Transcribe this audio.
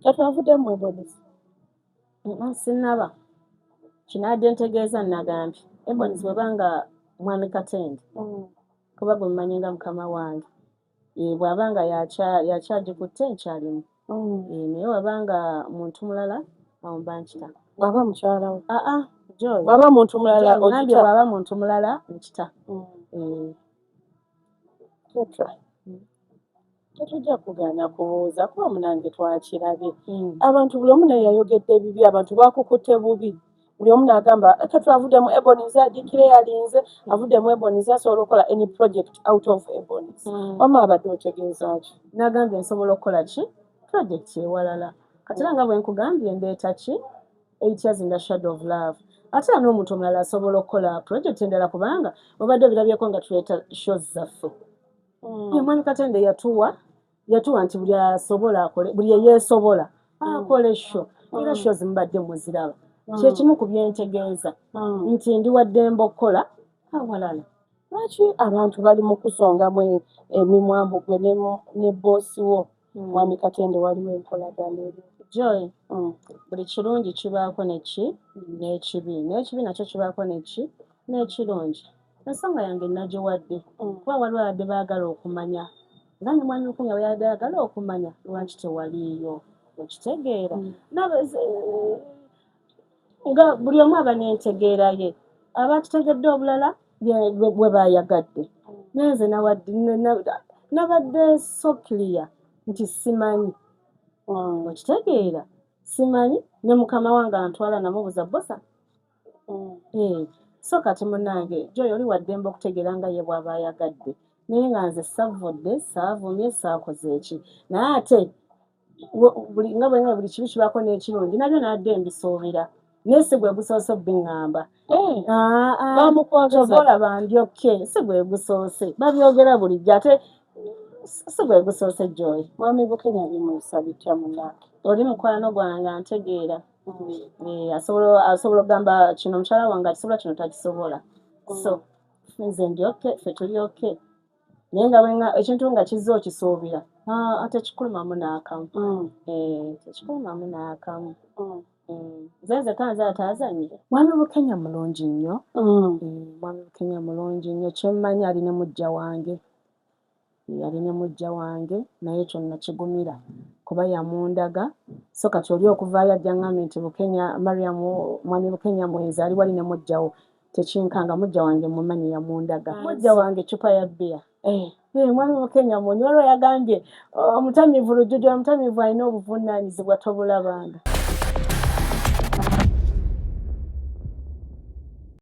Kyatwavuddemu Ebonies. Sinaba kinadde ntegeeza nagambye Ebonies bw'abanga mwami Katende kuba gwe mmanyi nga mukama wange bw'abanga yakyagikutte nkyalimu naye wabanga muntu mulala awo mba nkita. Bw'aba mukyala we Joy bw'aba muntu mulala ogambye bw'aba muntu mulala nkita. Tetujja kugaana kubuuza kuba munange twakirabye abantu buli omu naye yayogedde bibi abantu bakukutte bubi buli omu n'agamba tetwavuddemu Ebonies adikire yalinze avuddemu Ebonies asobola okukola any project out of Ebonies. Wamma abadde otegeeza ki? Nagambye nsobola okukola ki project ewalala kati era nga bwe nkugambye ndeeta ki 8 years in the shadow of love ate era n'omuntu omulala asobola okukola project endala kubanga obadde obirabyeko nga tuleeta shows zaffe. Mwami Katende yatuwa nti buli asobola akole buli yeesobola akole show era show zimubadde muziraba kyekimu ku byentegeeza nti ndi waddembe okukola awalala. Lwaki abantu bali mu kusongamu emimwambo gwe ne boosi wo Mwami Katende waliwo enkolagana eri? Joy buli kirungi kibaako n'ekibi nakyo kibaako n'ekirungi. Ensonga yange nagiwadde kuba waliwo abadde baagala okumanya nga ne Mwami Bukenya bwe yabadde ayagala okumanya lwaki tewaliiyo okitegeera nga buli omu aba n'entegeera ye abakitegedde obulala bwe baayagadde nenze nabadde so clear nti simanyi okitegeera simanyi ne mukama wange antwala namubuza bosa so kati munnange Joy oli waddembe okutegeera nga ye bw'aba ayagadde naye nga nze savudde saavumye saakoze eki naye ate nga buli kibi kibaako n'ekirungi nabyo nadde mbisuubira naye si gwe gusoose biŋŋamba tobola bandyokke si gwe gusoose babyogera bulijjo ate si gwe gusoose Joy. Mwami Bukenya bimuyisa bitya munnange? Oli mukwano gwange antegeera asobola okugamba kino mukyala wange akisobola kino takisobola so nze ndyokke ffe tulyokke naye nga ekintu nga kizza okisuubira ate kikulumamu n'akamu tekikulumamu n'akamu nze kanze ataazanye. Mwami Bukenya mulungi nnyo Mwami Bukenya mulungi nnyo kyemmanyi ali ne mujja wange naye ekyo nakigumira kuba yamundaga so kati oli okuvaayo ajja ngambye nti Bukenya Mariam Mwami Bukenya mwenzi ali wali ne mujjawo tekinkanga mujja wange mumanyi yamundaga mujja wange ecupa ya bbiya Mwami Bukenya munyi olwo yagambye omutamiivu lujjudde omutamiivu alina obuvunaanyizibwa tobulabanga.